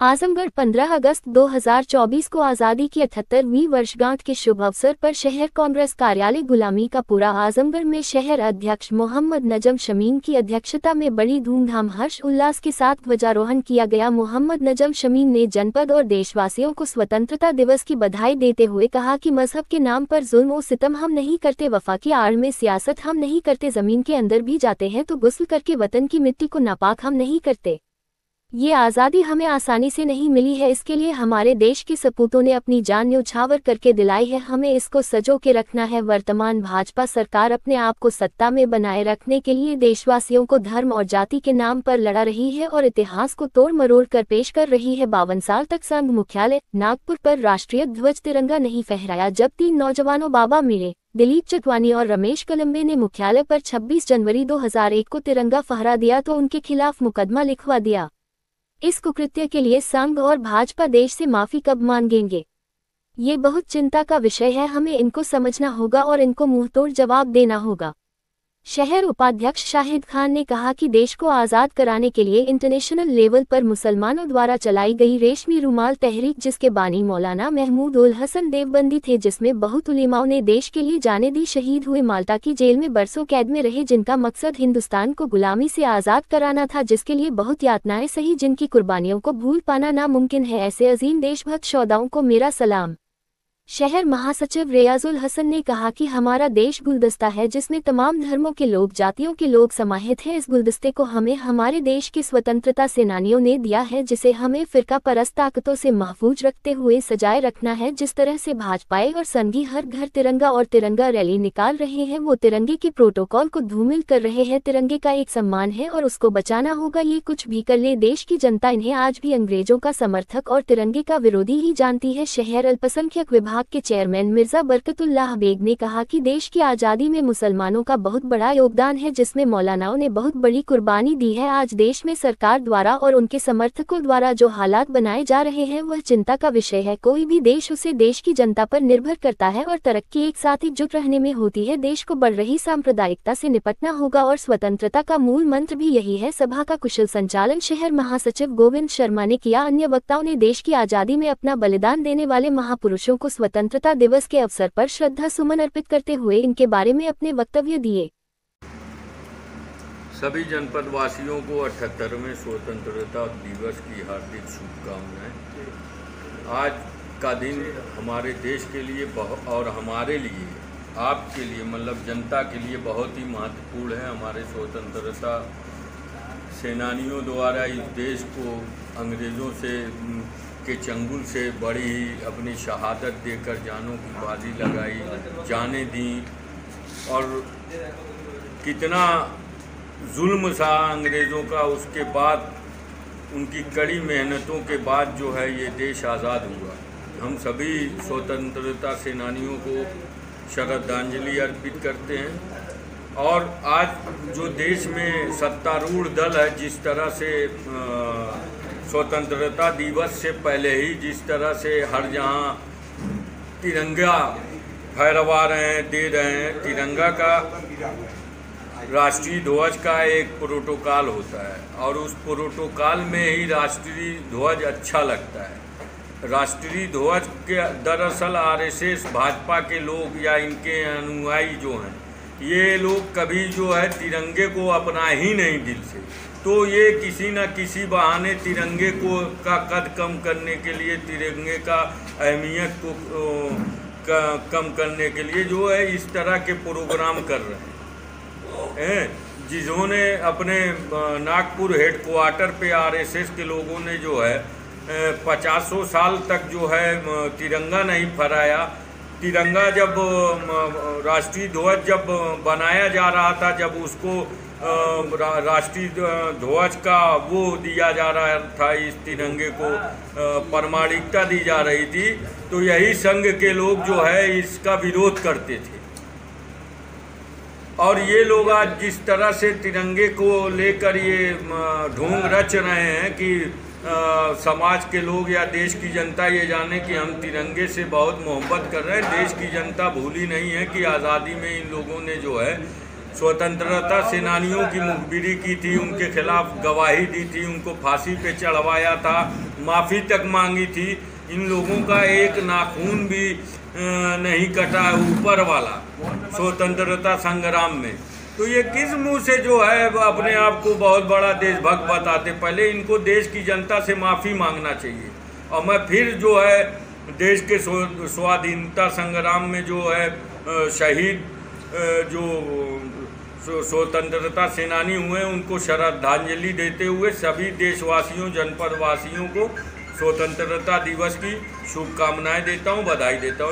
आजमगढ़ 15 अगस्त 2024 को आज़ादी की 78वीं वर्षगांठ के शुभ अवसर पर शहर कांग्रेस कार्यालय गुलामी का पूरा आजमगढ़ में शहर अध्यक्ष मोहम्मद नजम शमीम की अध्यक्षता में बड़ी धूमधाम हर्ष उल्लास के साथ ध्वजारोहण किया गया। मोहम्मद नजम शमीम ने जनपद और देशवासियों को स्वतंत्रता दिवस की बधाई देते हुए कहा कि मजहब के नाम पर जुल्म और सितम हम नहीं करते, वफा की आड़ में सियासत हम नहीं करते, जमीन के अंदर भी जाते हैं तो गुस्ल करके वतन की मिट्टी को नापाक हम नहीं करते। ये आज़ादी हमें आसानी से नहीं मिली है, इसके लिए हमारे देश के सपूतों ने अपनी जान न्यौछावर करके दिलाई है, हमें इसको सजो के रखना है। वर्तमान भाजपा सरकार अपने आप को सत्ता में बनाए रखने के लिए देशवासियों को धर्म और जाति के नाम पर लड़ा रही है और इतिहास को तोड़ मरोड़ कर पेश कर रही है। 52 साल तक संघ मुख्यालय नागपुर पर राष्ट्रीय ध्वज तिरंगा नहीं फहराया, जब 3 नौजवानों बाबा मीरे, दिलीप चटवानी और रमेश कलम्बे ने मुख्यालय पर 26 जनवरी 2001 को तिरंगा फहरा दिया तो उनके खिलाफ मुकदमा लिखवा दिया। इस कुकृत्य के लिए संघ और भाजपा देश से माफी कब मांगेंगे? ये बहुत चिंता का विषय है, हमें इनको समझना होगा और इनको मुंहतोड़ जवाब देना होगा। शहर उपाध्यक्ष शाहिद खान ने कहा कि देश को आज़ाद कराने के लिए इंटरनेशनल लेवल पर मुसलमानों द्वारा चलाई गई रेशमी रुमाल तहरीक, जिसके बानी मौलाना महमूद उल हसन देवबंदी थे, जिसमें बहुत उलेमाओं ने देश के लिए जाने दी, शहीद हुए, माल्टा की जेल में बरसों कैद में रहे, जिनका मकसद हिंदुस्तान को गुलामी से आज़ाद कराना था, जिसके लिए बहुत यातनाएं सही, जिनकी कुर्बानियों को भूल पाना नामुमकिन है। ऐसे अजीम देशभक्त शोहदाओं को मेरा सलाम। शहर महासचिव रियाजुल हसन ने कहा कि हमारा देश गुलदस्ता है जिसमें तमाम धर्मों के लोग, जातियों के लोग समाहित हैं। इस गुलदस्ते को हमें हमारे देश के स्वतंत्रता सेनानियों ने दिया है, जिसे हमें फिरका परस्त ताकतों से महफूज रखते हुए सजाए रखना है। जिस तरह से भाजपाई और संघी हर घर तिरंगा और तिरंगा रैली निकाल रहे हैं, वो तिरंगे के प्रोटोकॉल को धूमिल कर रहे हैं। तिरंगे का एक सम्मान है और उसको बचाना होगा, ये कुछ भी कर ले देश की जनता इन्हें आज भी अंग्रेजों का समर्थक और तिरंगे का विरोधी ही जानती है। शहर अल्पसंख्यक विभाग के चेयरमैन मिर्जा बरकतुल्लाह बेग ने कहा कि देश की आज़ादी में मुसलमानों का बहुत बड़ा योगदान है, जिसमें मौलानाओं ने बहुत बड़ी कुर्बानी दी है। आज देश में सरकार द्वारा और उनके समर्थकों द्वारा जो हालात बनाए जा रहे हैं वह चिंता का विषय है। कोई भी देश उसे देश की जनता पर निर्भर करता है और तरक्की एक साथ एकजुट रहने में होती है। देश को बढ़ रही सांप्रदायिकता से निपटना होगा और स्वतंत्रता का मूल मंत्र भी यही है। सभा का कुशल संचालन शहर महासचिव गोविंद शर्मा ने किया। अन्य वक्ताओं ने देश की आज़ादी में अपना बलिदान देने वाले महापुरुषों को स्वतंत्रता दिवस के अवसर पर श्रद्धा सुमन अर्पित करते हुए इनके बारे में अपने वक्तव्य दिए। सभी जनपद वासियों को 78वें स्वतंत्रता दिवस की हार्दिक शुभकामनाएं। आज का दिन हमारे देश के लिए और हमारे लिए, आपके लिए, मतलब जनता के लिए बहुत ही महत्वपूर्ण है। हमारे स्वतंत्रता सेनानियों द्वारा इस देश को अंग्रेज़ों से के चंगुल से बड़ी ही अपनी शहादत देकर जानों की बाजी लगाई, जानें दी और कितना जुल्म सहा अंग्रेज़ों का। उसके बाद उनकी कड़ी मेहनतों के बाद जो है ये देश आज़ाद हुआ। हम सभी स्वतंत्रता सेनानियों को श्रद्धांजलि अर्पित करते हैं। और आज जो देश में सत्तारूढ़ दल है, जिस तरह से स्वतंत्रता दिवस से पहले ही जिस तरह से हर जहाँ तिरंगा फहरवा रहे हैं, दे रहे हैं, तिरंगा का, राष्ट्रीय ध्वज का एक प्रोटोकॉल होता है और उस प्रोटोकॉल में ही राष्ट्रीय ध्वज अच्छा लगता है। राष्ट्रीय ध्वज के दरअसल आरएसएस भाजपा के लोग या इनके अनुयायी जो हैं, ये लोग कभी जो है तिरंगे को अपना ही नहीं दिल से, तो ये किसी न किसी बहाने तिरंगे को का कद कम करने के लिए, तिरंगे का अहमियत को कम करने के लिए जो है इस तरह के प्रोग्राम कर रहे हैं। जिन्होंने अपने नागपुर हेडक्वार्टर पे आरएसएस के लोगों ने जो है 50 साल तक जो है तिरंगा नहीं फहराया। तिरंगा जब राष्ट्रीय ध्वज जब बनाया जा रहा था, जब उसको राष्ट्रीय ध्वज का वो दिया जा रहा था, इस तिरंगे को प्रामाणिकता दी जा रही थी, तो यही संघ के लोग जो है इसका विरोध करते थे। और ये लोग आज जिस तरह से तिरंगे को लेकर ये ढोंग रच रहे हैं कि समाज के लोग या देश की जनता ये जाने कि हम तिरंगे से बहुत मोहब्बत कर रहे हैं। देश की जनता भूली नहीं है कि आज़ादी में इन लोगों ने जो है स्वतंत्रता सेनानियों की मुखबिरी की थी, उनके खिलाफ गवाही दी थी, उनको फांसी पे चढ़वाया था, माफ़ी तक मांगी थी। इन लोगों का एक नाखून भी नहीं कटा ऊपर वाला स्वतंत्रता संग्राम में। तो ये किस मुंह से जो है अपने आप को बहुत बड़ा देशभक्त बताते। पहले इनको देश की जनता से माफ़ी मांगना चाहिए। और मैं फिर जो है देश के स्वाधीनता संग्राम में जो है शहीद जो स्वतंत्रता सेनानी हुए उनको श्रद्धांजलि देते हुए सभी देशवासियों, जनपद वासियों को स्वतंत्रता दिवस की शुभकामनाएं देता हूं, बधाई देता हूं।